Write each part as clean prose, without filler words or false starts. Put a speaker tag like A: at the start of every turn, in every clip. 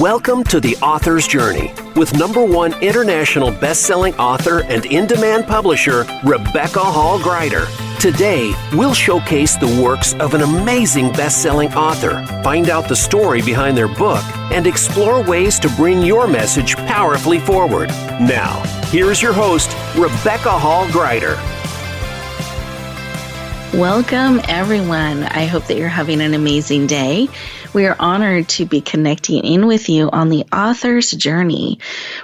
A: Welcome to The Author's Journey with #1 international best-selling author and in-demand publisher, Rebecca Hall Gruyter. Today, we'll showcase the works of an amazing best-selling author, find out the story behind their book, and explore ways to bring your message powerfully forward. Now, here's your host, Rebecca Hall Gruyter.
B: Welcome, everyone. I hope that you're having an amazing day. We are honored to be connecting in with you on the author's journey,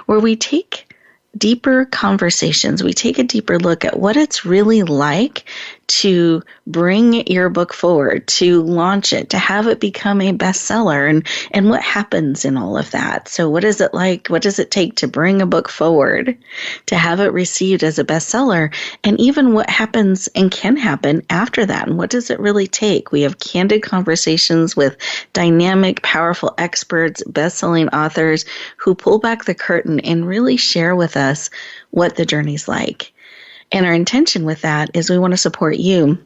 B: where we take deeper conversations. We take a deeper look at what it's really like to bring your book forward, to launch it, to have it become a bestseller, and what happens in all of that. So what is it like? What does it take to bring a book forward, to have it received as a bestseller, and even what happens and can happen after that, and what does it really take? We have candid conversations with dynamic, powerful experts, best-selling authors who pull back the curtain and really share with us what the journey's like. And our intention with that is we want to support you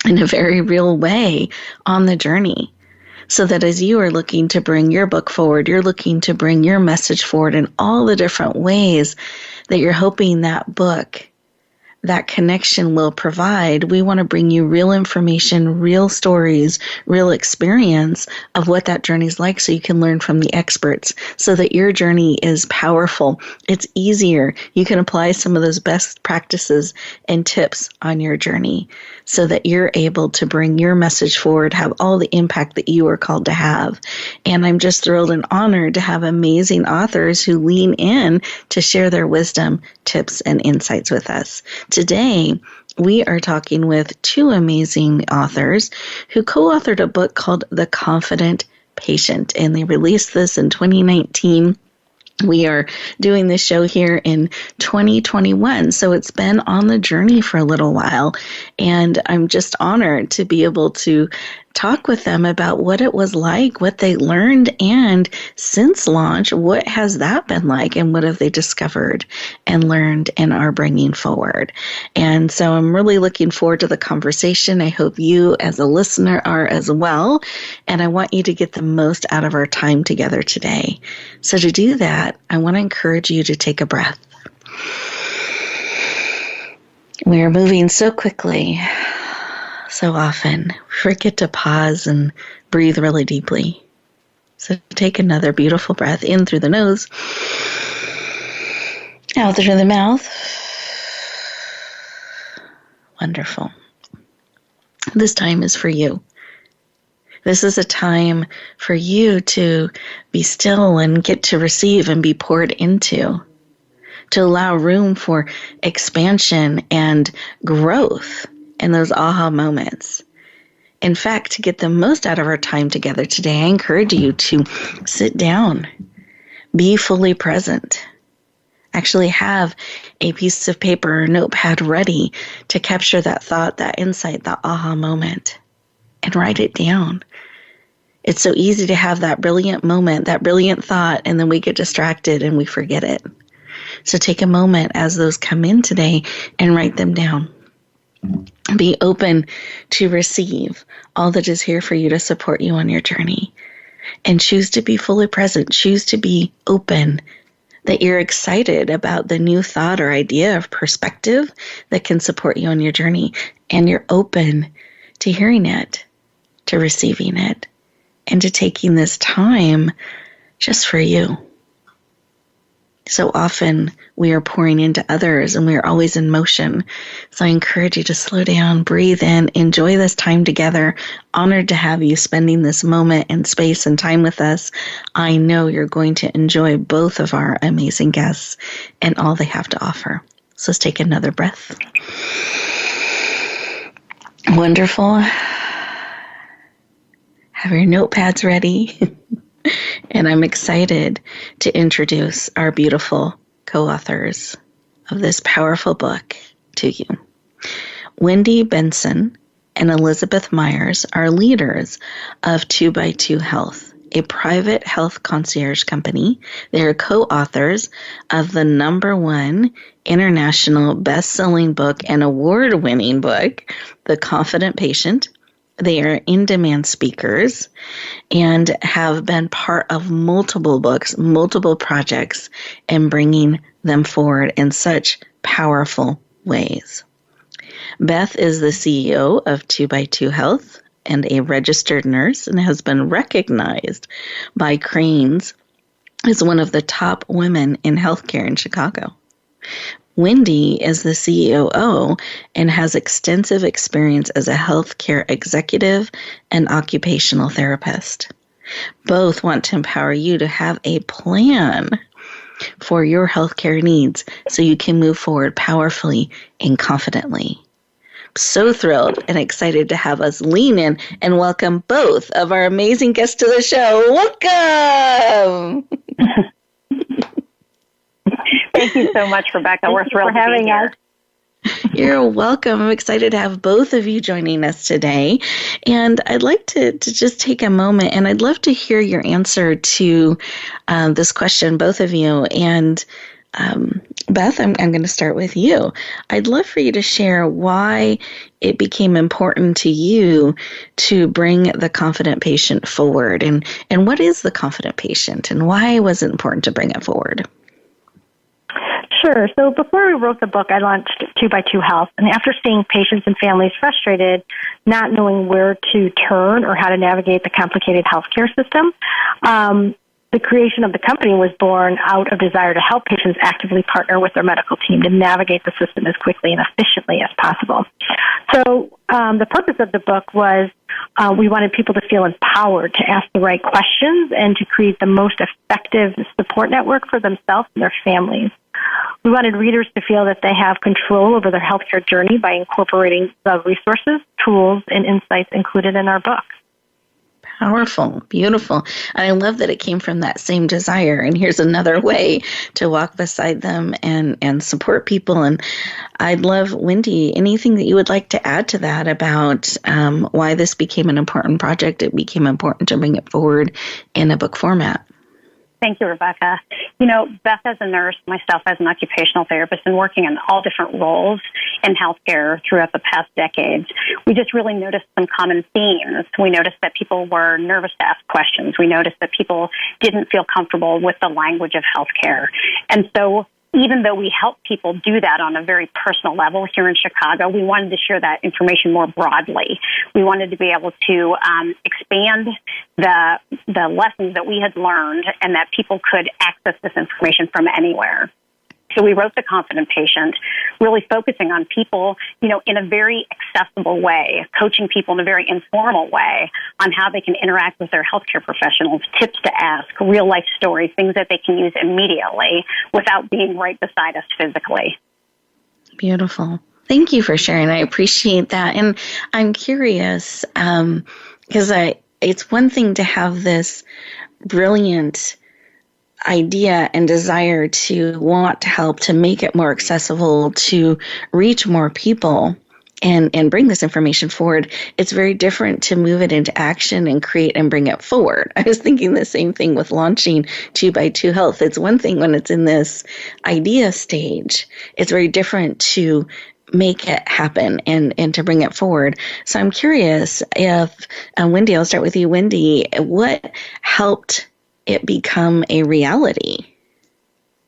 B: in a very real way on the journey, so that as you are looking to bring your book forward, you're looking to bring your message forward in all the different ways that you're hoping that book, that connection will provide. We want to bring you real information, real stories, real experience of what that journey's like, so you can learn from the experts, so that your journey is powerful. It's easier. You can apply some of those best practices and tips on your journey, so that you're able to bring your message forward, have all the impact that you are called to have. And I'm just thrilled and honored to have amazing authors who lean in to share their wisdom, tips, and insights with us. Today, we are talking with two amazing authors who co-authored a book called The Confident Patient, and they released this in 2019. We are doing this show here in 2021, so it's been on the journey for a little while, and I'm just honored to be able to talk with them about what it was like, what they learned, and since launch, what has that been like, and what have they discovered and learned and are bringing forward. And so I'm really looking forward to the conversation. I hope you as a listener are as well, and I want you to get the most out of our time together today. So to do that, I want to encourage you to take a breath. We are moving so quickly. So often, we forget to pause and breathe really deeply. So take another beautiful breath in through the nose, out through the mouth. Wonderful. This time is for you. This is a time for you to be still and get to receive and be poured into, to allow room for expansion and growth and those aha moments. In fact, to get the most out of our time together today, I encourage you to sit down, be fully present. Actually have a piece of paper or notepad ready to capture that thought, that insight, that aha moment, and write it down. It's so easy to have that brilliant moment, that brilliant thought, and then we get distracted and we forget it. So take a moment as those come in today and write them down. Be open to receive all that is here for you to support you on your journey. And choose to be fully present. Choose to be open, that you're excited about the new thought or idea of perspective that can support you on your journey. And you're open to hearing it, to receiving it, and to taking this time just for you. So often we are pouring into others and we are always in motion. So I encourage you to slow down, breathe in, enjoy this time together. Honored to have you spending this moment and space and time with us. I know you're going to enjoy both of our amazing guests and all they have to offer. So let's take another breath. Wonderful. Have your notepads ready. And I'm excited to introduce our beautiful co-authors of this powerful book to you. Wendy, Benson, and Elizabeth Myers are leaders of 2x2 Health, a private health concierge company. They are co-authors of the #1 international best-selling book and award-winning book, The Confident Patient, They are in-demand speakers and have been part of multiple books, multiple projects, and bringing them forward in such powerful ways. Beth is the CEO of 2x2 Health and a registered nurse, and has been recognized by Crain's as one of the top women in healthcare in Chicago. Wendy is the COO and has extensive experience as a healthcare executive and occupational therapist. Both want to empower you to have a plan for your healthcare needs so you can move forward powerfully and confidently. So thrilled and excited to have us lean in and welcome both of our amazing guests to the show. Welcome!
C: Thank you so much, Rebecca. We're thrilled for having us.
B: You're welcome. I'm excited to have both of you joining us today. And I'd like to just take a moment, and I'd love to hear your answer to this question, both of you. And Beth, I'm going to start with you. I'd love for you to share why it became important to you to bring the confident patient forward. And what is the confident patient, and why was it important to bring it forward?
C: Sure. So before we wrote the book, I launched 2x2 Health. And after seeing patients and families frustrated, not knowing where to turn or how to navigate the complicated healthcare system, the creation of the company was born out of desire to help patients actively partner with their medical team to navigate the system as quickly and efficiently as possible. So the purpose of the book was we wanted people to feel empowered to ask the right questions and to create the most effective support network for themselves and their families. We wanted readers to feel that they have control over their healthcare journey by incorporating the resources, tools, and insights included in our book.
B: Powerful, beautiful. And I love that it came from that same desire. And here's another way to walk beside them and support people. And I'd love, Wendy, anything that you would like to add to that about why this became an important project. It became important to bring it forward in a book format.
D: Thank you, Rebecca. You know, Beth as a nurse, myself as an occupational therapist, and working in all different roles in healthcare throughout the past decades, we just really noticed some common themes. We noticed that people were nervous to ask questions. We noticed that people didn't feel comfortable with the language of healthcare. And so even though we help people do that on a very personal level here in Chicago, we wanted to share that information more broadly. We wanted to be able to expand the lessons that we had learned and that people could access this information from anywhere. So we wrote The Confident Patient, really focusing on people, you know, in a very accessible way, coaching people in a very informal way on how they can interact with their healthcare professionals, tips to ask, real life stories, things that they can use immediately without being right beside us physically.
B: Beautiful. Thank you for sharing. I appreciate that. And I'm curious, because it's one thing to have this brilliant idea and desire to want to help, to make it more accessible, to reach more people and bring this information forward. It's very different to move it into action and create and bring it forward. I was thinking the same thing with launching 2x2 Health. It's one thing when it's in this idea stage. It's very different to make it happen and to bring it forward. So I'm curious if, Wendy, I'll start with you, Wendy, what helped it become a reality?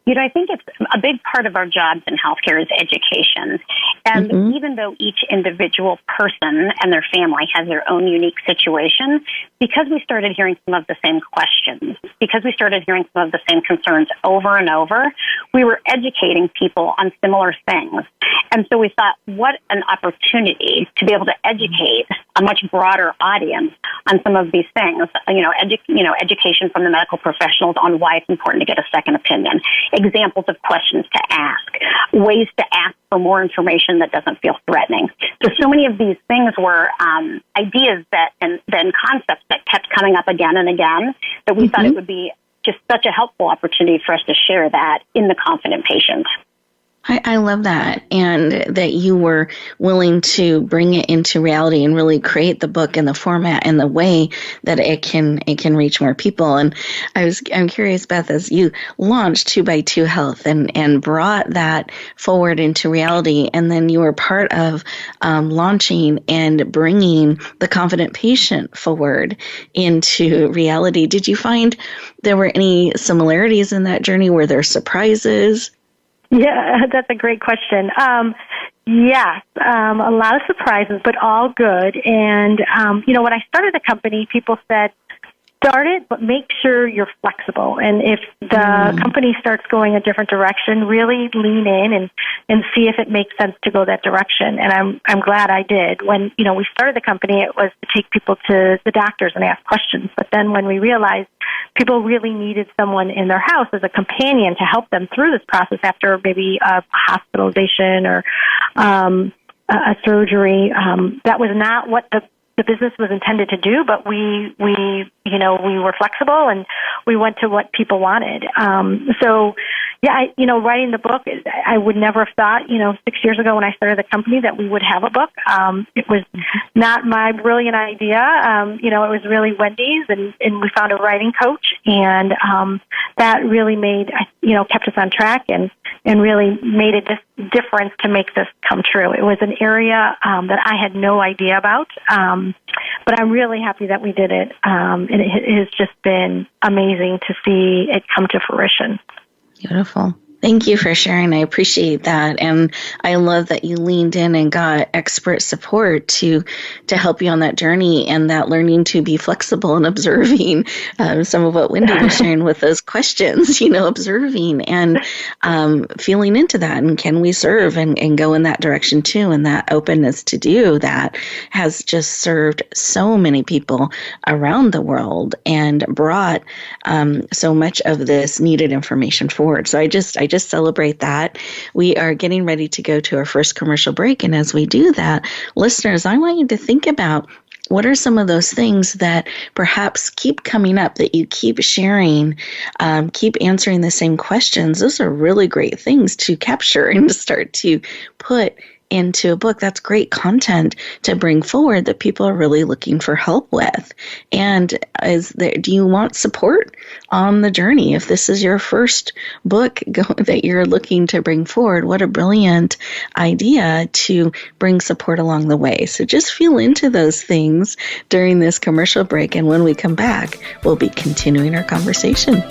D: You know, I think it's a big part of our jobs in healthcare is education. And even though each individual person and their family has their own unique situation, because we started hearing some of the same questions, because we started hearing some of the same concerns over and over, we were educating people on similar things. And so we thought, what an opportunity to be able to educate a much broader audience on some of these things. Education from the medical professionals on why it's important to get a second opinion, examples of questions to ask, ways to ask for more information that doesn't feel threatening. So many of these things were ideas that and then concepts that kept coming up again and again that we thought it would be just such a helpful opportunity for us to share that in The Confident Patient.
B: I love that, and that you were willing to bring it into reality and really create the book in the format and the way that it can reach more people. And I'm curious, Beth, as you launched 2x2 Health and brought that forward into reality, and then you were part of launching and bringing the confident patient forward into reality. Did you find there were any similarities in that journey? Were there surprises?
C: Yeah, that's a great question. Yes, a lot of surprises, but all good. And, when I started the company, people said, start it, but make sure you're flexible. And if the company starts going a different direction, really lean in and see if it makes sense to go that direction. And I'm glad I did. When, we started the company, it was to take people to the doctors and ask questions. But then when we realized people really needed someone in their house as a companion to help them through this process after maybe a hospitalization or a surgery, that was not what the business was intended to do, but we were flexible and we went to what people wanted. Writing the book, I would never have thought, 6 years ago when I started the company that we would have a book. It was not my brilliant idea. It was really Wendy's, and we found a writing coach, and that really kept us on track and really made a difference to make this come true. It was an area that I had no idea about, but I'm really happy that we did it, and it has just been amazing to see it come to fruition.
B: Beautiful. Thank you for sharing. I appreciate that. And I love that you leaned in and got expert support to help you on that journey, and that learning to be flexible and observing some of what Wendy was sharing with those questions, observing and feeling into that. And can we serve and go in that direction too? And that openness to do that has just served so many people around the world and brought so much of this needed information forward. So I just celebrate that. We are getting ready to go to our first commercial break. And as we do that, listeners, I want you to think about what are some of those things that perhaps keep coming up, that you keep sharing, keep answering the same questions. Those are really great things to capture and to start to put into a book. That's great content to bring forward that people are really looking for help with. And do you want support on the journey? If this is your first book that you're looking to bring forward, what a brilliant idea to bring support along the way. So just feel into those things during this commercial break. And when we come back, we'll be continuing our conversation.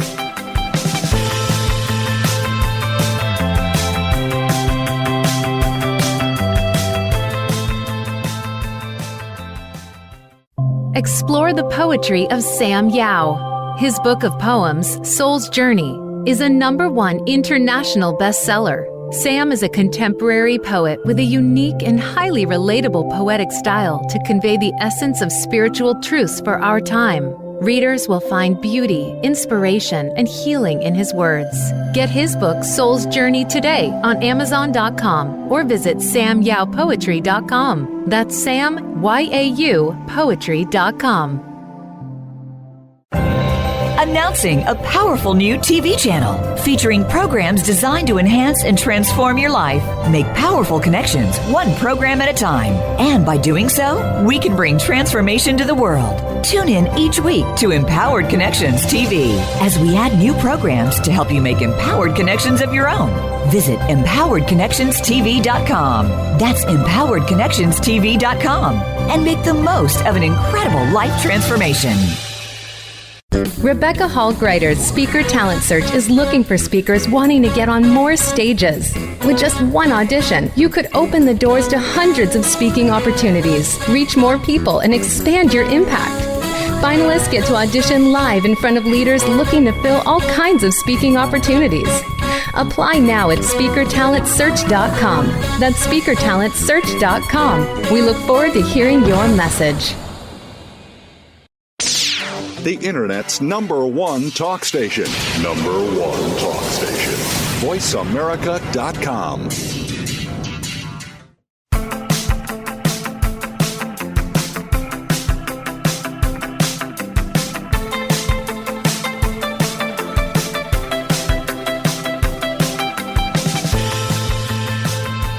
E: Explore the poetry of Sam Yao. His book of poems, Soul's Journey, is a #1 international bestseller. Sam is a contemporary poet with a unique and highly relatable poetic style to convey the essence of spiritual truths for our time. Readers will find beauty, inspiration, and healing in his words. Get his book, Soul's Journey, today on Amazon.com or visit SamYaoPoetry.com. That's Sam, Y-A-U, Poetry.com.
F: Announcing a powerful new TV channel featuring programs designed to enhance and transform your life. Make powerful connections, one program at a time. And by doing so, we can bring transformation to the world. Tune in each week to Empowered Connections TV as we add new programs to help you make empowered connections of your own. Visit EmpoweredConnectionsTV.com. That's EmpoweredConnectionsTV.com. And make the most of an incredible life transformation.
E: Rebecca Hall Gruyter's Speaker Talent Search is looking for speakers wanting to get on more stages. With just one audition, you could open the doors to hundreds of speaking opportunities, reach more people, and expand your impact. Finalists get to audition live in front of leaders looking to fill all kinds of speaking opportunities. Apply now at SpeakerTalentSearch.com. That's SpeakerTalentSearch.com. We look forward to hearing your message.
G: The Internet's #1 talk station. #1 talk station. VoiceAmerica.com.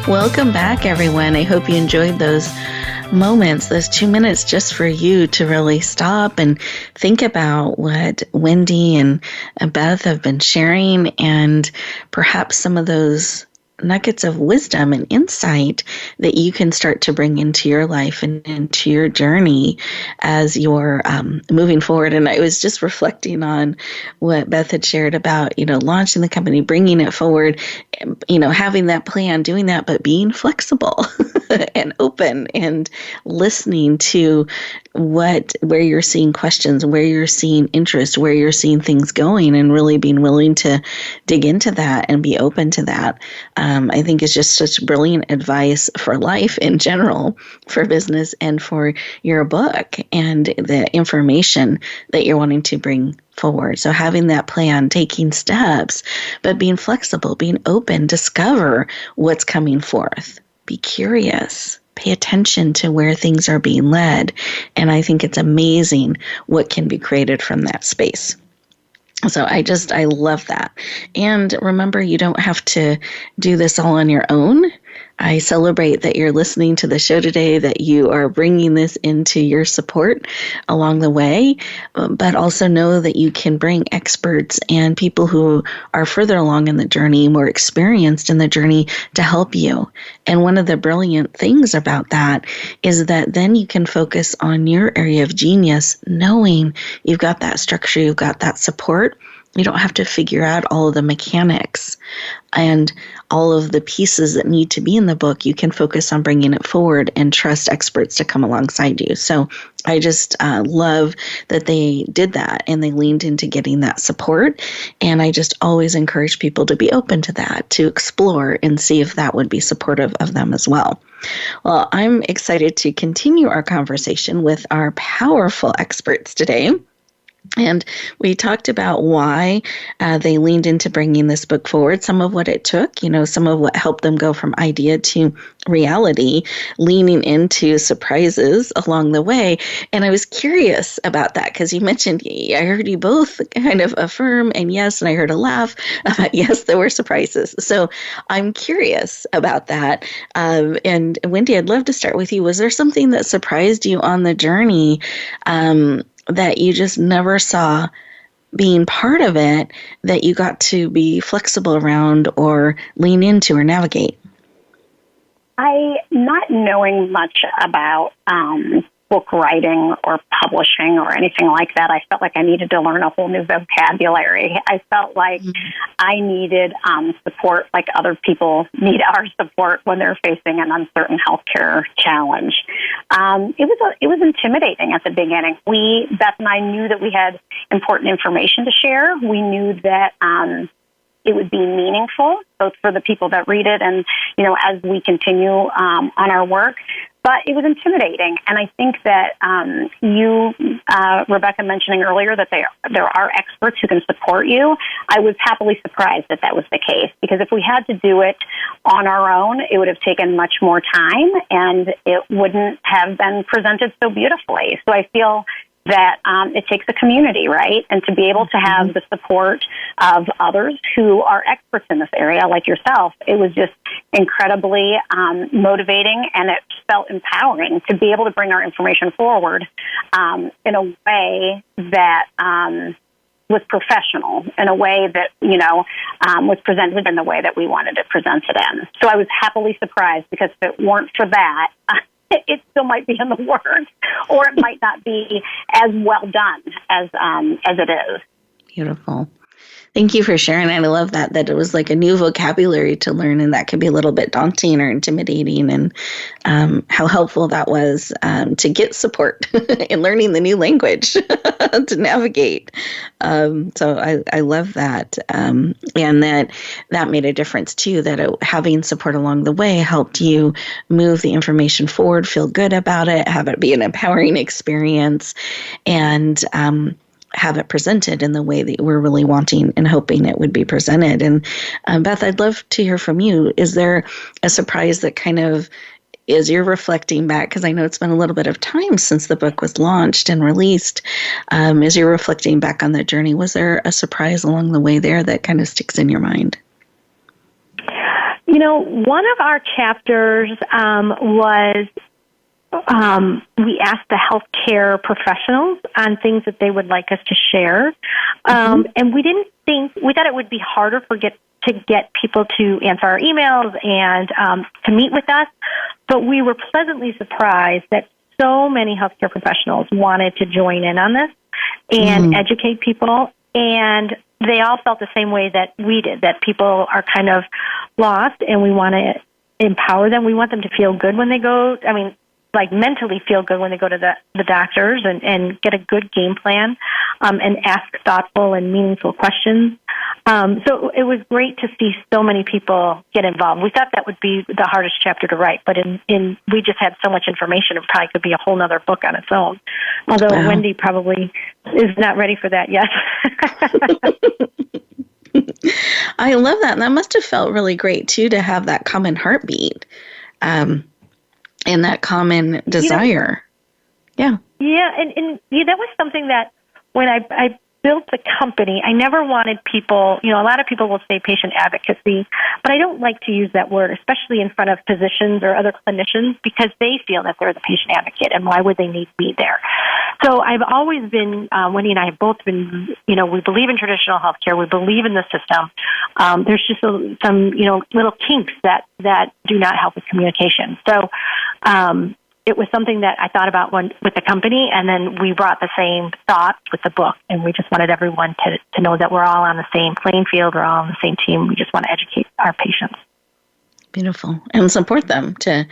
B: Welcome back, everyone. I hope you enjoyed those moments, those 2 minutes just for you to really stop and think about what Wendy and Beth have been sharing, and perhaps some of those nuggets of wisdom and insight that you can start to bring into your life and into your journey as you're moving forward. And I was just reflecting on what Beth had shared about, launching the company, bringing it forward, having that plan, doing that, but being flexible and open and listening to where you're seeing questions, where you're seeing interest, where you're seeing things going, and really being willing to dig into that and be open to that. I think is just such brilliant advice for life in general, for business, and for your book and the information that you're wanting to bring forward. So having that plan, taking steps, but being flexible, being open, discover what's coming forth. Be curious. Pay attention to where things are being led. And I think it's amazing what can be created from that space. So I love that. And remember, you don't have to do this all on your own. I celebrate that you're listening to the show today, that you are bringing this into your support along the way, but also know that you can bring experts and people who are further along in the journey, more experienced in the journey, to help you. And one of the brilliant things about that is that then you can focus on your area of genius, knowing you've got that structure, you've got that support. You don't have to figure out all of the mechanics and all of the pieces that need to be in the book. You can focus on bringing it forward and trust experts to come alongside you. So I just love that they did that and they leaned into getting that support. And I just always encourage people to be open to that, to explore and see if that would be supportive of them as well. Well, I'm excited to continue our conversation with our powerful experts today. And we talked about why they leaned into bringing this book forward, some of what it took, some of what helped them go from idea to reality, leaning into surprises along the way. And I was curious about that because you mentioned, I heard you both kind of affirm and yes, and I heard a laugh about yes, there were surprises. So I'm curious about that. And Wendy, I'd love to start with you. Was there something that surprised you on the journey that you just never saw being part of it, that you got to be flexible around or lean into or navigate?
D: Not knowing much about book writing or publishing or anything like that, I felt like I needed to learn a whole new vocabulary. I felt like I needed support like other people need our support when they're facing an uncertain healthcare challenge. It was intimidating at the beginning. Beth and I knew that we had important information to share. We knew that it would be meaningful, both for the people that read it and, as we continue on our work. But it was intimidating. And I think that Rebecca, mentioning earlier that there are experts who can support you, I was happily surprised that was the case. Because if we had to do it on our own, it would have taken much more time and it wouldn't have been presented so beautifully. So I feel that it takes a community, right? And to be able to have the support of others who are experts in this area, like yourself, it was just incredibly motivating, and it felt empowering to be able to bring our information forward in a way that was professional, in a way that, was presented in the way that we wanted it presented in. So I was happily surprised, because if it weren't for that, it still might be in the works, or it might not be as well done as it is. Beautiful.
B: Thank you for sharing. I love that it was like a new vocabulary to learn, and that can be a little bit daunting or intimidating, and how helpful that was to get support in learning the new language to navigate. So I love that. And that made a difference too, that having support along the way helped you move the information forward, feel good about it, have it be an empowering experience, and have it presented in the way that we're really wanting and hoping it would be presented. And Beth, I'd love to hear from you. Is there a surprise that kind of, as you're reflecting back, because I know it's been a little bit of time since the book was launched and released, as you're reflecting back on that journey, was there a surprise along the way there that kind of sticks in your mind?
C: One of our chapters was we asked the healthcare professionals on things that they would like us to share. And we thought it would be harder to get people to answer our emails and to meet with us. But we were pleasantly surprised that so many healthcare professionals wanted to join in on this and educate people. And they all felt the same way that we did, that people are kind of lost and we want to empower them. We want them to feel good when they go, mentally feel good when they go to the doctors and get a good game plan and ask thoughtful and meaningful questions. So it was great to see so many people get involved. We thought that would be the hardest chapter to write, but we just had so much information, it probably could be a whole other book on its own. Although Wendy probably is not ready for that yet.
B: I love that. And that must have felt really great, too, to have that common heartbeat. And that common desire. Yeah. Yeah, and that was something that when I built the company, I never wanted people, a lot of people will say patient advocacy, but I don't like to use that word, especially in front of physicians or other clinicians, because they feel that they're the patient advocate, and why would they need me there? So I've always been, Wendy and I have both been, we believe in traditional healthcare, we believe in the system. There's just some, little kinks that do not help with communication. So it was something that I thought about with the company, and then we brought the same thoughts with the book, and we just wanted everyone to know that we're all on the same playing field, we're all on the same team. We just want to educate our patients. Beautiful. And support them to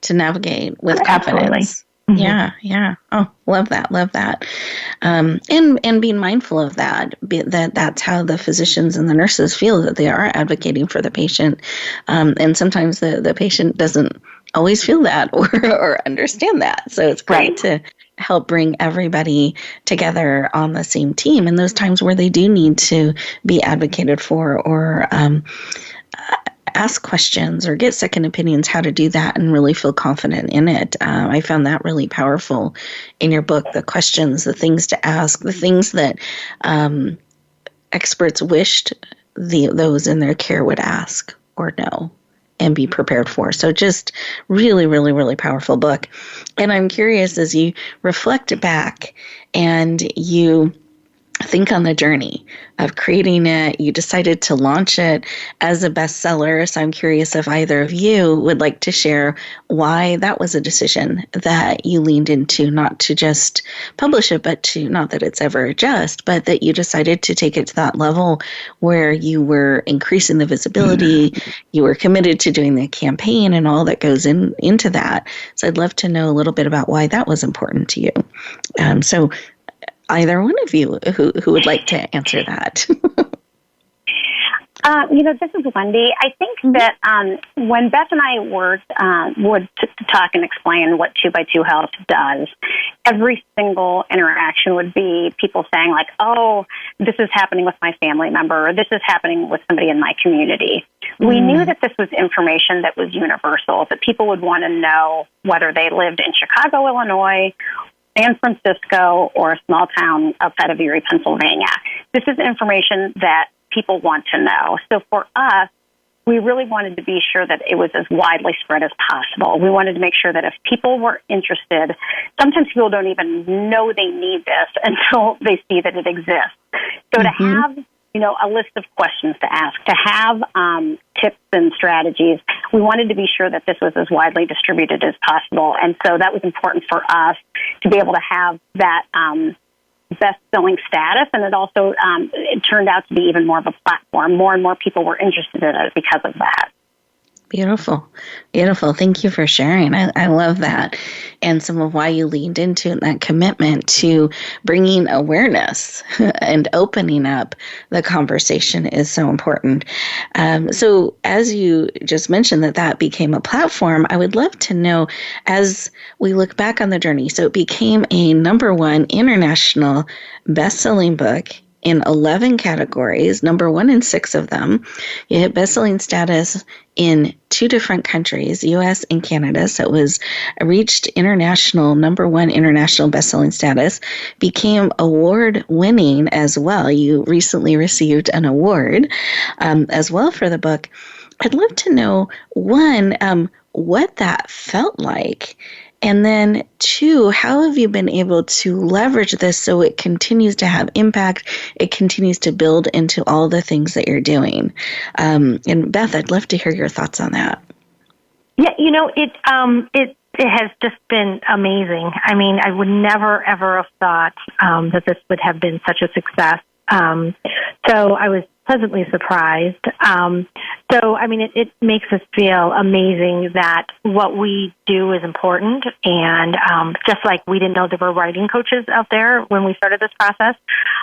B: navigate with confidence. Mm-hmm. Yeah. Oh, love that. And being mindful of that's how the physicians and the nurses feel, that they are advocating for the patient. And sometimes the patient doesn't always feel that or understand that. So it's great to help bring everybody together on the same team in those times where they do need to be advocated for or ask questions or get second opinions, how to do that and really feel confident in it. I found that really powerful in your book, the questions, the things to ask, the things that experts wished those in their care would ask or know and be prepared for. So just really, really, really powerful book. And I'm curious, as you reflect back and you think on the journey of creating it, you decided to launch it as a bestseller. So I'm curious if either of you would like to share why that was a decision that you leaned into, not to just publish it, but to, not that it's ever just, but that you decided to take it to that level where you were increasing the visibility, you were committed to doing the campaign and all that goes into that. So I'd love to know a little bit about why that was important to you. So either one of you who would like to answer that.
D: This is Wendy. I think that when Beth and I would talk and explain what 2x2 Health does, every single interaction would be people saying like, oh, this is happening with my family member, or this is happening with somebody in my community. We knew that this was information that was universal, that people would want to know whether they lived in Chicago, Illinois, San Francisco, or a small town outside of Erie, Pennsylvania. This is information that people want to know. So for us, we really wanted to be sure that it was as widely spread as possible. We wanted to make sure that if people were interested, sometimes people don't even know they need this until they see that it exists. So to have a list of questions to ask, to have tips and strategies. We wanted to be sure that this was as widely distributed as possible. And so that was important for us to be able to have that best-selling status. And it also it turned out to be even more of a platform. More and more people were interested in it because of that.
B: Beautiful. Thank you for sharing. I love that. And some of why you leaned into that commitment to bringing awareness and opening up the conversation is so important. So as you just mentioned that became a platform, I would love to know, as we look back on the journey, so it became a #1 international best-selling book in 11 categories, #1 in 6 of them. You hit best-selling status in 2 different countries, U.S. and Canada. So it was reached international, #1 international best-selling status, became award-winning as well. You recently received an award as well for the book. I'd love to know, one, what that felt like. And then two, how have you been able to leverage this so it continues to have impact, it continues to build into all the things that you're doing? And Beth, I'd love to hear your thoughts on that.
C: Yeah, it has just been amazing. I mean, I would never, ever have thought that this would have been such a success. So I was pleasantly surprised. It makes us feel amazing that what we do is important. And just like we didn't know there were writing coaches out there when we started this process,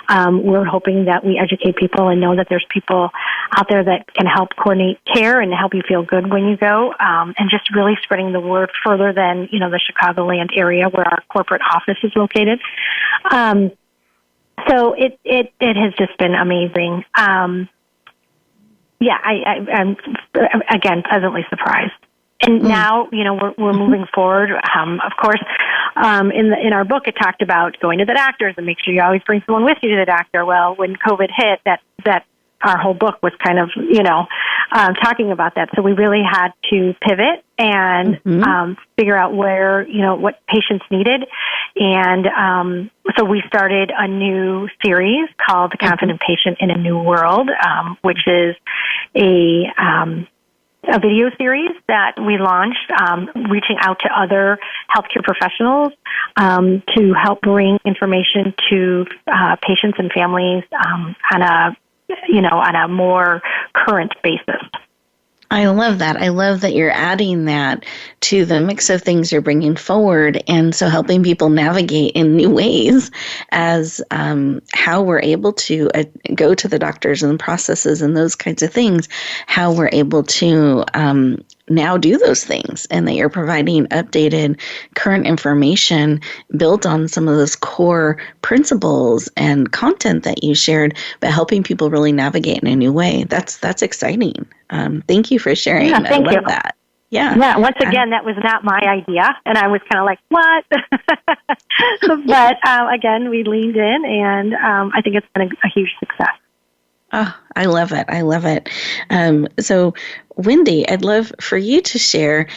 C: we're hoping that we educate people and know that there's people out there that can help coordinate care and help you feel good when you go, and just really spreading the word further than, the Chicagoland area where our corporate office is located. So it has just been amazing. I'm again pleasantly surprised. And now, we're moving forward. Of course, in our book, it talked about going to the doctors and make sure you always bring someone with you to the doctor. Well, when COVID hit, that our whole book was kind of, talking about that. So we really had to pivot and figure out where, what patients needed. And so we started a new series called The Confident Patient in a New World, which is a video series that we launched, reaching out to other healthcare professionals to help bring information to patients and families on a more current basis.
B: I love that. I love that you're adding that to the mix of things you're bringing forward, and so helping people navigate in new ways as how we're able to go to the doctors and the processes and those kinds of things, how we're able to now do those things, and that you're providing updated current information built on some of those core principles and content that you shared, but helping people really navigate in a new way. That's exciting. Thank you for sharing.
C: Yeah, thank
B: I love
C: you.
B: that. Yeah.
C: Yeah. Once again, that was not my idea, and I was kind of like, "What?" But again, we leaned in, and I think it's been a huge success.
B: Oh, I love it. I love it. So, Wendy, I'd love for you to share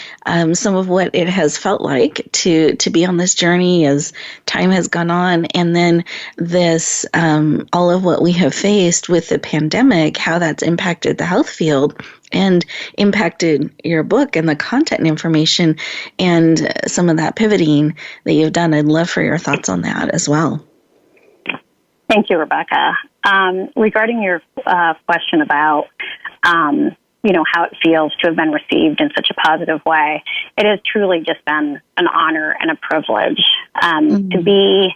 B: some of what it has felt like to be on this journey as time has gone on, and then this all of what we have faced with the pandemic, how that's impacted the health field and impacted your book and the content and information and some of that pivoting that you've done. I'd love for your thoughts on that as well.
D: Thank you, Rebecca. Regarding your question about, how it feels to have been received in such a positive way, it has truly just been an honor and a privilege to be,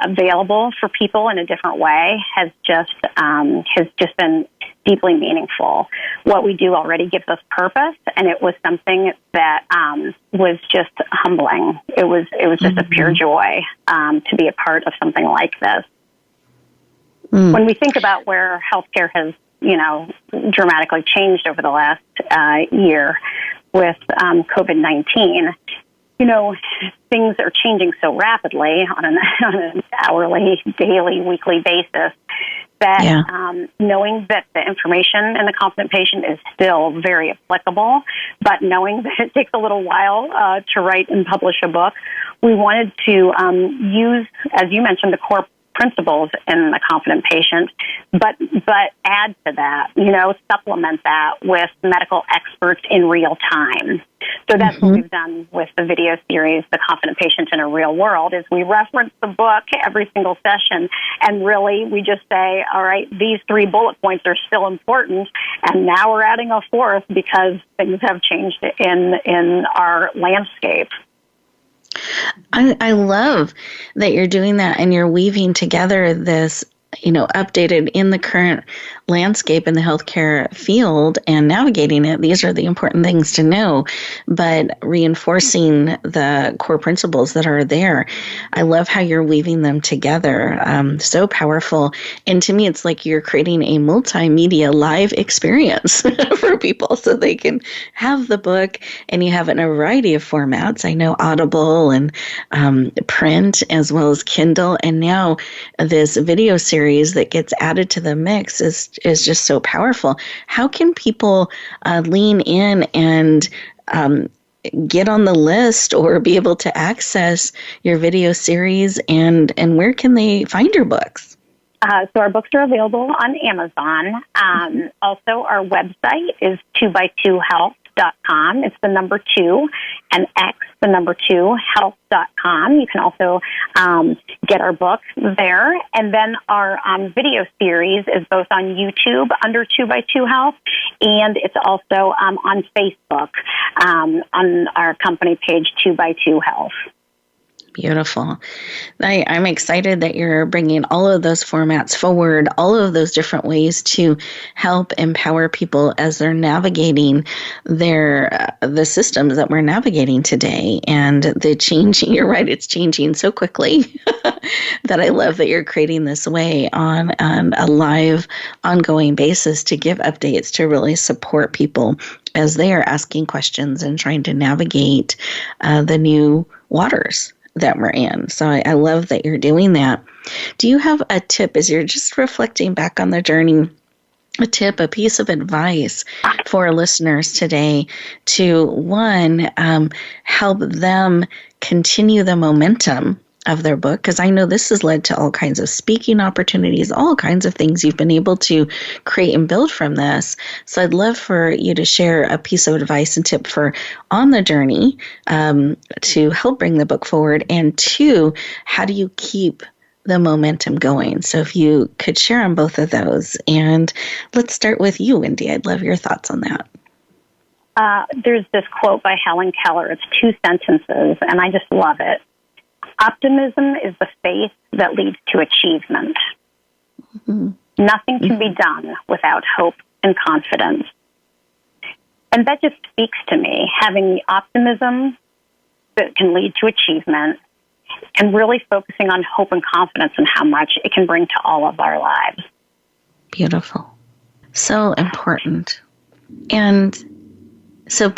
D: available for people in a different way has just been deeply meaningful. What we do already gives us purpose, and it was something that was just humbling. It was just a pure joy to be a part of something like this. When we think about where healthcare has, dramatically changed over the last year with COVID-19, things are changing so rapidly on an hourly, daily, weekly basis that knowing that the information in the Confident Patient is still very applicable, but knowing that it takes a little while to write and publish a book, we wanted to use, as you mentioned, the core principles in the Confident Patient, but add to that, supplement that with medical experts in real time. So that's what we've done with the video series, The Confident Patient in a Real World, is we reference the book every single session, and really we just say, all right, these 3 bullet points are still important, and now we're adding a 4th because things have changed in our landscape.
B: I love that you're doing that and you're weaving together this, updated in the current landscape in the healthcare field and navigating it. These are the important things to know, but reinforcing the core principles that are there. I love how you're weaving them together. So powerful. And to me, it's like you're creating a multimedia live experience for people so they can have the book, and you have it in a variety of formats. I know Audible and print as well as Kindle, and now this video series series that gets added to the mix is just so powerful. How can people lean in and get on the list or be able to access your video series, and where can they find your books?
D: So our books are available on Amazon. Also, our website is 2x2health.com. It's the number 2 and X, the number 2, health.com. You can also get our books there. And then our video series is both on YouTube under 2x2 Health, and it's also on Facebook on our company page 2x2 Health.
B: Beautiful. I'm excited that you're bringing all of those formats forward, all of those different ways to help empower people as they're navigating the systems that we're navigating today. And the changing, you're right, it's changing so quickly that I love that you're creating this way on a live, ongoing basis to give updates to really support people as they are asking questions and trying to navigate the new waters that we're in. So I love that you're doing that. Do you have a tip as you're just reflecting back on the journey, a tip, a piece of advice for our listeners today to, one, help them continue the momentum of their book? Because I know this has led to all kinds of speaking opportunities, all kinds of things you've been able to create and build from this. So I'd love for you to share a piece of advice and tip for on the journey to help bring the book forward. And two, how do you keep the momentum going? So if you could share on both of those. And let's start with you, Wendy. I'd love your thoughts on that.
D: There's this quote by Helen Keller. It's 2 sentences, and I just love it. Optimism is the faith that leads to achievement. Mm-hmm. Nothing can be done without hope and confidence. And that just speaks to me, having the optimism that can lead to achievement and really focusing on hope and confidence and how much it can bring to all of our lives.
B: Beautiful. So important. And so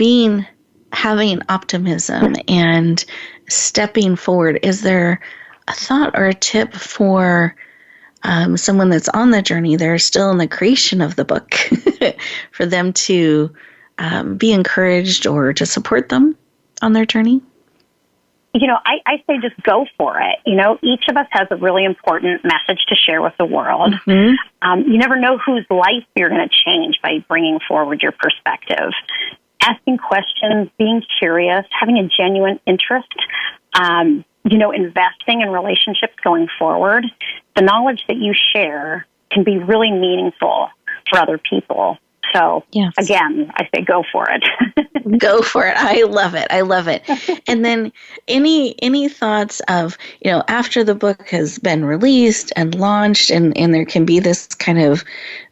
B: having optimism and stepping forward, is there a thought or a tip for someone that's on the journey, they're still in the creation of the book, for them to be encouraged or to support them on their journey?
D: I say just go for it. Each of us has a really important message to share with the world. Mm-hmm. You never know whose life you're going to change by bringing forward your perspective. Asking questions, being curious, having a genuine interest, investing in relationships going forward. The knowledge that you share can be really meaningful for other people. So, yes. Again, I say go for it.
B: Go for it. I love it. I love it. And then any thoughts of, after the book has been released and launched and there can be this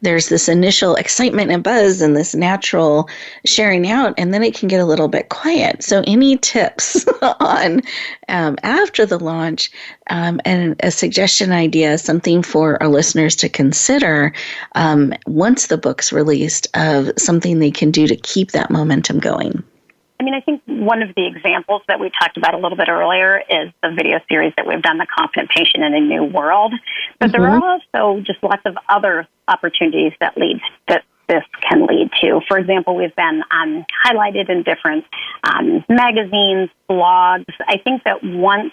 B: there's this initial excitement and buzz and this natural sharing out, and then it can get a little bit quiet. So any tips on after the launch and a suggestion idea, something for our listeners to consider once the book's released, of something they can do to keep that momentum going?
D: I think one of the examples that we talked about a little bit earlier is the video series that we've done, The Confident Patient in a New World. But there are also just lots of other opportunities that this can lead to. For example, we've been highlighted in different magazines, blogs. I think that once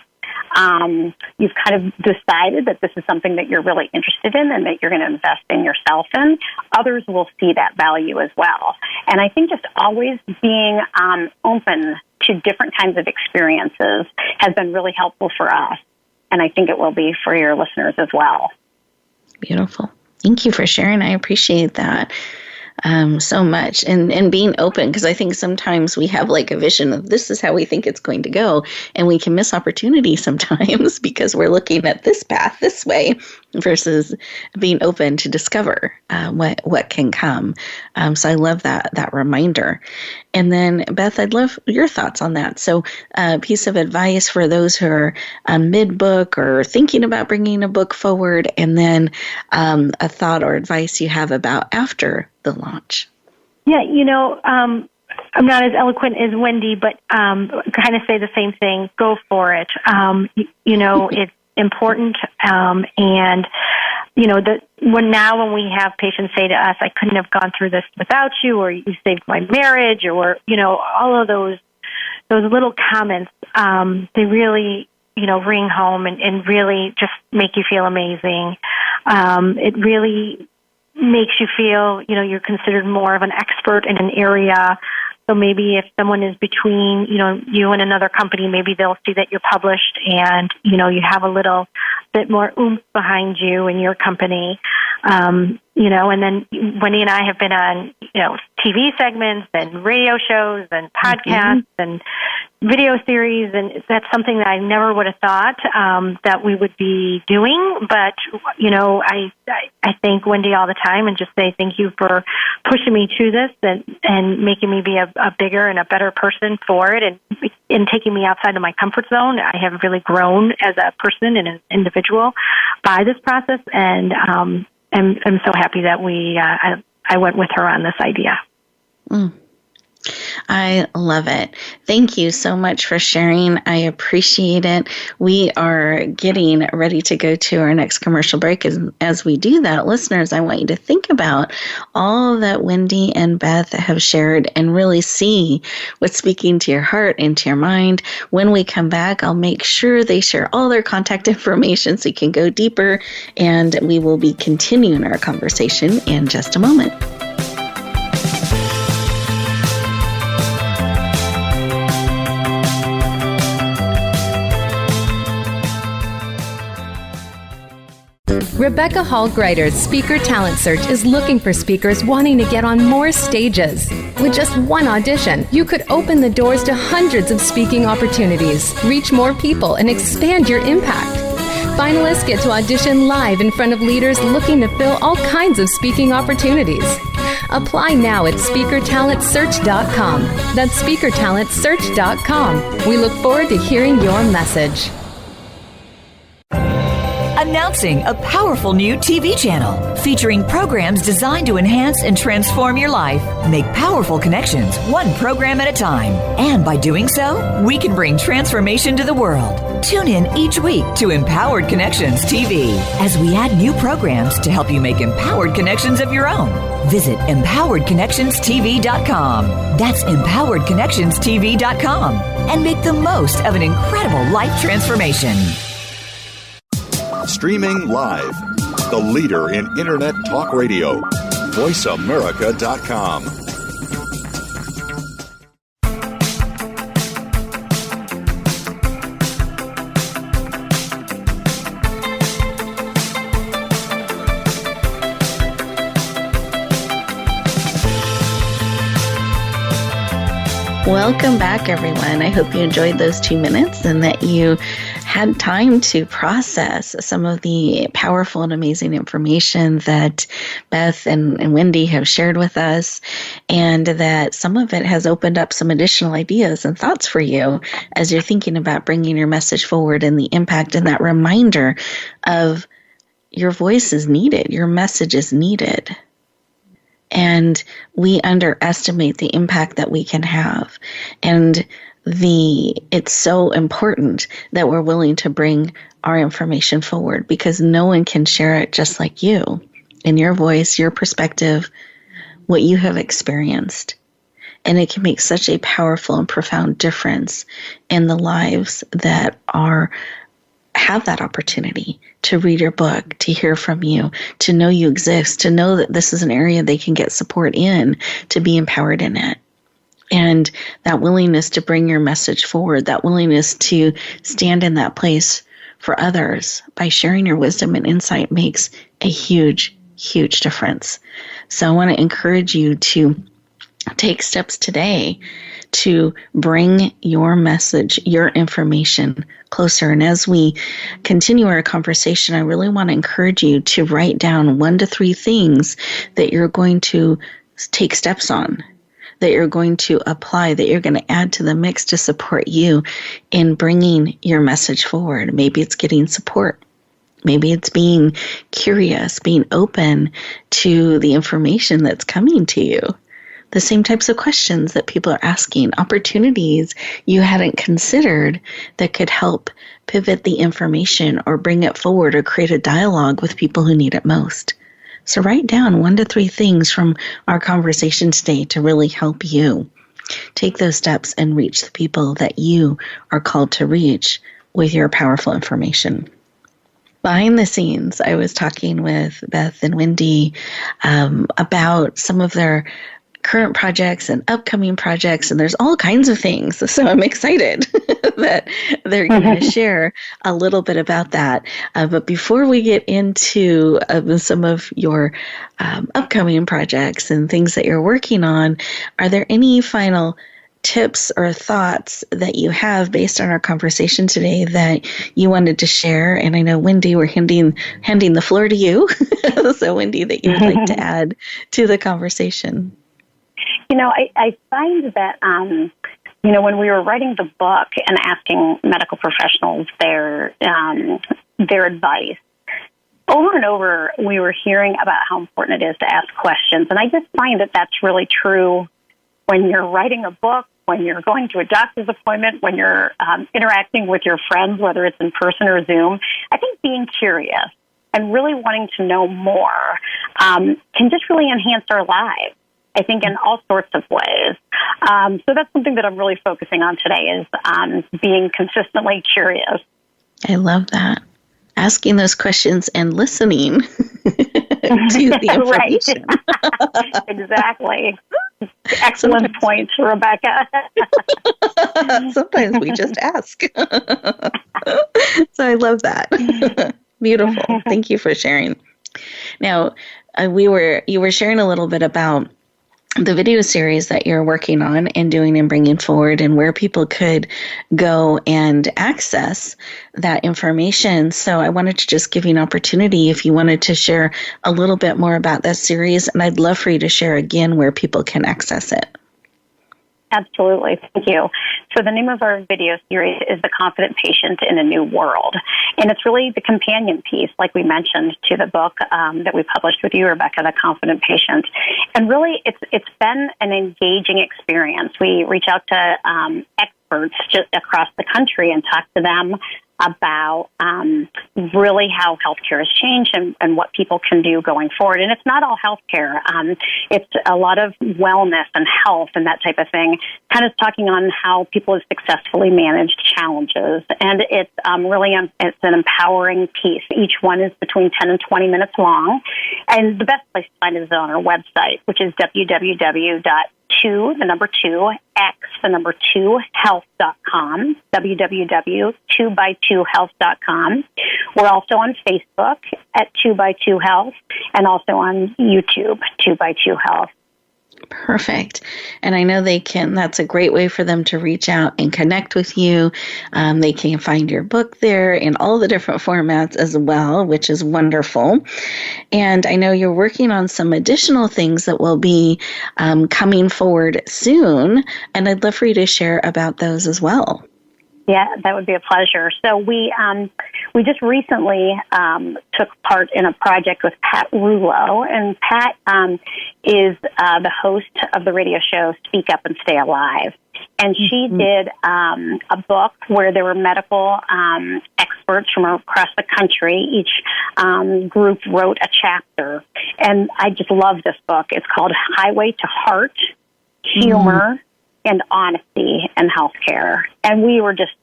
D: you've kind of decided that this is something that you're really interested in and that you're going to invest in yourself in, others will see that value as well. And I think just always being open to different kinds of experiences has been really helpful for us. And I think it will be for your listeners as well.
B: Beautiful. Thank you for sharing. I appreciate that. So much and being open, because I think sometimes we have like a vision of this is how we think it's going to go, and we can miss opportunity sometimes because we're looking at this path this way versus being open to discover what can come. So I love that reminder. And then Beth, I'd love your thoughts on that. So a piece of advice for those who are mid-book or thinking about bringing a book forward, and then a thought or advice you have about after the launch.
C: Yeah, I'm not as eloquent as Wendy, but kind of say the same thing. Go for it. It's important, and when we have patients say to us, I couldn't have gone through this without you, or you saved my marriage, or, all of those little comments, they really, ring home and really just make you feel amazing. It really makes you feel, you're considered more of an expert in an area. So maybe if someone is between, you and another company, maybe they'll see that you're published and, you have a little bit more oomph behind you and your company. And then Wendy and I have been on, TV segments and radio shows and podcasts and video series, and that's something that I never would have thought that we would be doing. But, I thank Wendy all the time and just say thank you for pushing me to this and making me be a bigger and a better person for it, and taking me outside of my comfort zone. I have really grown as a person and an individual by this process, and I'm so happy that I went with her on this idea.
B: I love it. Thank you so much for sharing. I appreciate it. We are getting ready to go to our next commercial break. As we do that, listeners, I want you to think about all that Wendy and Beth have shared and really see what's speaking to your heart and to your mind. When we come back, I'll make sure they share all their contact information so you can go deeper, and we will be continuing our conversation in just a moment.
E: Rebecca Hall Gruyter's Speaker Talent Search is looking for speakers wanting to get on more stages. With just one audition, you could open the doors to hundreds of speaking opportunities, reach more people, and expand your impact. Finalists get to audition live in front of leaders looking to fill all kinds of speaking opportunities. Apply now at SpeakerTalentSearch.com. That's SpeakerTalentSearch.com. We look forward to hearing your message.
F: Announcing a powerful new TV channel featuring programs designed to enhance and transform your life. Make powerful connections, one program at a time. And by doing so, we can bring transformation to the world. Tune in each week to Empowered Connections TV as we add new programs to help you make empowered connections of your own. Visit EmpoweredConnectionsTV.com. That's EmpoweredConnectionsTV.com. And make the most of an incredible life transformation.
G: Streaming live, the leader in Internet talk radio, VoiceAmerica.com.
B: Welcome back, everyone. I hope you enjoyed those 2 minutes and that you had time to process some of the powerful and amazing information that Beth and Wendy have shared with us, and that some of it has opened up some additional ideas and thoughts for you as you're thinking about bringing your message forward, and the impact and that reminder of your voice is needed, your message is needed. And we underestimate the impact that we can have. And it's so important that we're willing to bring our information forward, because no one can share it just like you, in your voice, your perspective, what you have experienced. And it can make such a powerful and profound difference in the lives that have that opportunity to read your book, to hear from you, to know you exist, to know that this is an area they can get support in, to be empowered in it. And that willingness to bring your message forward, that willingness to stand in that place for others by sharing your wisdom and insight makes a huge, huge difference. So I want to encourage you to take steps today to bring your message, your information closer. And as we continue our conversation, I really want to encourage you to write down 1 to 3 things that you're going to take steps on, that you're going to apply, that you're going to add to the mix to support you in bringing your message forward. Maybe it's getting support. Maybe it's being curious, being open to the information that's coming to you, the same types of questions that people are asking, opportunities you hadn't considered that could help pivot the information or bring it forward or create a dialogue with people who need it most. So write down 1 to 3 things from our conversation today to really help you take those steps and reach the people that you are called to reach with your powerful information. Behind the scenes, I was talking with Beth and Wendy about some of their current projects and upcoming projects, and there's all kinds of things. So I'm excited that they're going to share a little bit about that. But before we get into some of your upcoming projects and things that you're working on, are there any final tips or thoughts that you have based on our conversation today that you wanted to share? And I know, Wendy, we're handing the floor to you. So, Wendy, that you would like to add to the conversation.
D: I find that, when we were writing the book and asking medical professionals their advice, over and over, we were hearing about how important it is to ask questions. And I just find that that's really true when you're writing a book, when you're going to a doctor's appointment, when you're interacting with your friends, whether it's in person or Zoom. I think being curious and really wanting to know more can just really enhance our lives, I think, in all sorts of ways. So that's something that I'm really focusing on today is being consistently curious.
B: I love that. Asking those questions and listening to the information.
D: Right. Exactly. Excellent point, Rebecca.
B: Sometimes we just ask. So I love that. Beautiful. Thank you for sharing. Now, you were sharing a little bit about the video series that you're working on and doing and bringing forward, and where people could go and access that information. So I wanted to just give you an opportunity if you wanted to share a little bit more about that series, and I'd love for you to share again where people can access it.
D: Absolutely. Thank you. So the name of our video series is The Confident Patient in a New World. And it's really the companion piece, like we mentioned, to the book that we published with you, Rebecca, The Confident Patient. And really, it's been an engaging experience. We reach out to experts just across the country and talk to them about really how healthcare has changed and what people can do going forward. And it's not all healthcare. It's a lot of wellness and health and that type of thing, kind of talking on how people have successfully managed challenges. And it's it's an empowering piece. Each one is between 10 and 20 minutes long. And the best place to find it is on our website, which is health.com, www.2by2health.com. We're also on Facebook at 2by2 Health and also on YouTube, 2by2 Health.
B: Perfect. And I know that's a great way for them to reach out and connect with you. They can find your book there in all the different formats as well, which is wonderful. And I know you're working on some additional things that will be coming forward soon. And I'd love for you to share about those as well.
D: Yeah, that would be a pleasure. So we just recently took part in a project with Pat Rulo, and Pat is the host of the radio show Speak Up and Stay Alive. And she did a book where there were medical experts from across the country. Each group wrote a chapter. And I just love this book. It's called Highway to Heart, Humor, and Honesty in Healthcare. And we were just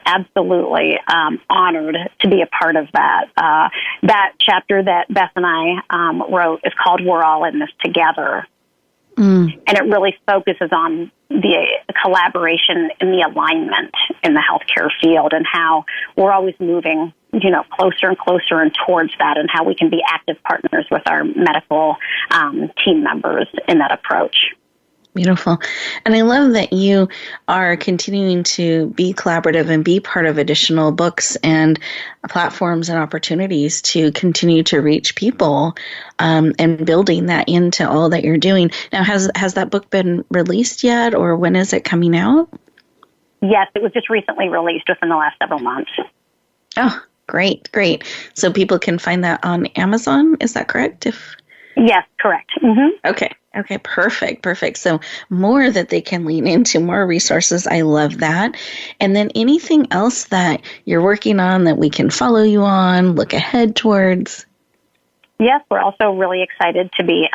D: absolutely honored to be a part of that. That chapter that Beth and I wrote is called We're All in This Together. And it really focuses on the collaboration and the alignment in the healthcare field and how we're always moving, closer and closer and towards that, and how we can be active partners with our medical team members in that approach.
B: Beautiful. And I love that you are continuing to be collaborative and be part of additional books and platforms and opportunities to continue to reach people and building that into all that you're doing. Now, has that book been released yet, or when is it coming out?
D: Yes, it was just recently released within the last several months.
B: Oh, great. So people can find that on Amazon. Is that correct?
D: Yes, correct. Mm-hmm.
B: Okay. Okay, perfect. So more that they can lean into, more resources. I love that. And then anything else that you're working on that we can follow you on, look ahead towards?
D: Yes, we're also really excited to be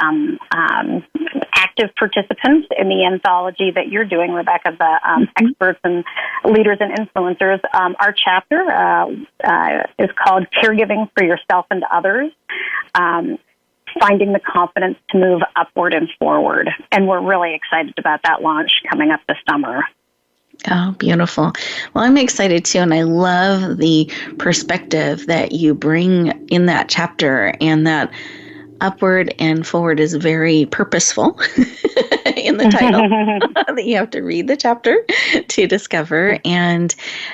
D: active participants in the anthology that you're doing, Rebecca, the experts and leaders and influencers. Our chapter is called Caregiving for Yourself and Others. Finding the confidence to move upward and forward. And we're really excited about that launch coming up this summer.
B: Oh, beautiful. Well, I'm excited too, and I love the perspective that you bring in that chapter, and that upward and forward is very purposeful in the title that you have to read the chapter to discover. And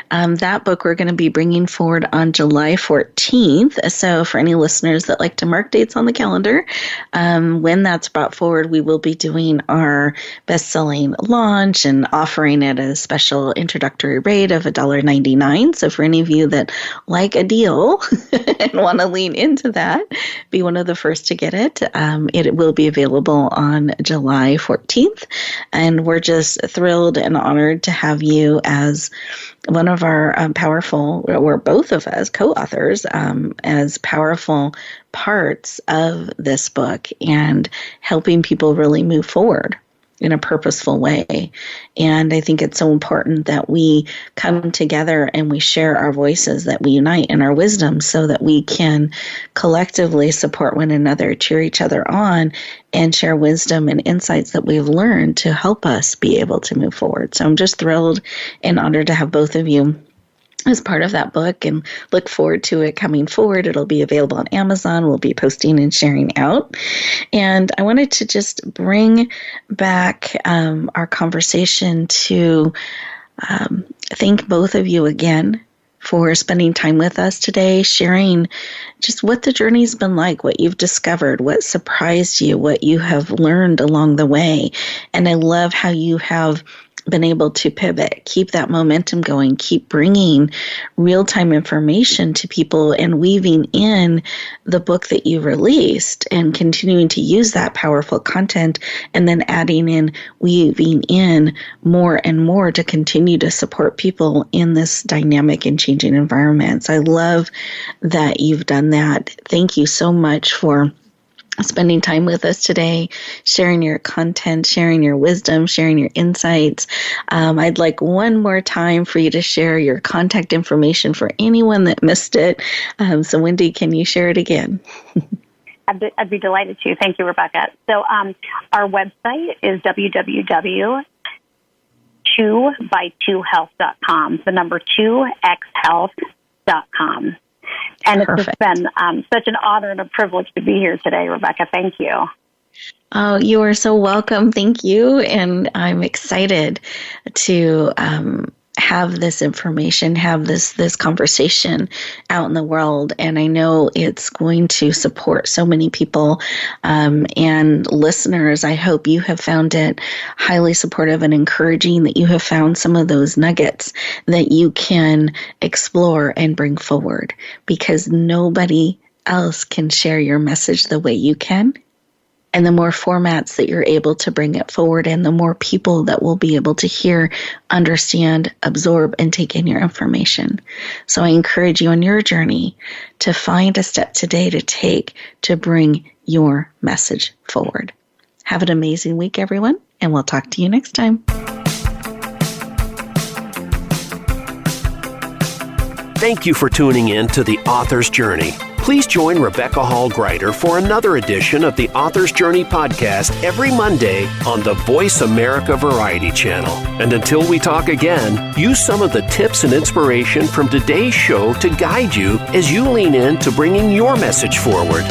B: that book we're going to be bringing forward on July 14th. So for any listeners that like to mark dates on the calendar, when that's brought forward, we will be doing our best-selling launch and offering it at a special introductory rate of $1.99. So for any of you that like a deal and want to lean into that, be one of the first to get it. It will be available on July 14th. And we're just thrilled and honored to have you as one of our or both of us co-authors, as powerful parts of this book and helping people really move forward in a purposeful way. And I think it's so important that we come together and we share our voices, that we unite in our wisdom so that we can collectively support one another, cheer each other on, and share wisdom and insights that we've learned to help us be able to move forward. So I'm just thrilled and honored to have both of you as part of that book, and look forward to it coming forward. It'll be available on Amazon. We'll be posting and sharing out. And I wanted to just bring back our conversation to thank both of you again for spending time with us today, sharing just what the journey's been like, what you've discovered, what surprised you, what you have learned along the way. And I love how you have been able to pivot, keep that momentum going, keep bringing real-time information to people and weaving in the book that you released and continuing to use that powerful content and then adding in, weaving in more and more to continue to support people in this dynamic and changing environment. So I love that you've done that. Thank you so much for spending time with us today, sharing your content, sharing your wisdom, sharing your insights. I'd like one more time for you to share your contact information for anyone that missed it. So Wendy, can you share it again?
D: I'd be delighted to. Thank you, Rebecca. So our website is www.2by2health.com, the number 2xhealth.com. And It's just been such an honor and a privilege to be here today, Rebecca. Thank you.
B: Oh, you are so welcome. Thank you. And I'm excited to have this information, have this conversation out in the world. And I know it's going to support so many people and listeners. I hope you have found it highly supportive and encouraging, that you have found some of those nuggets that you can explore and bring forward, because nobody else can share your message the way you can. And the more formats that you're able to bring it forward, and the more people that will be able to hear, understand, absorb, and take in your information. So I encourage you on your journey to find a step today to take to bring your message forward. Have an amazing week, everyone, and we'll talk to you next time.
A: Thank you for tuning in to The Author's Journey. Please join Rebecca Hall Gruyter for another edition of the Author's Journey podcast every Monday on the Voice America Variety Channel. And until we talk again, use some of the tips and inspiration from today's show to guide you as you lean in to bringing your message forward.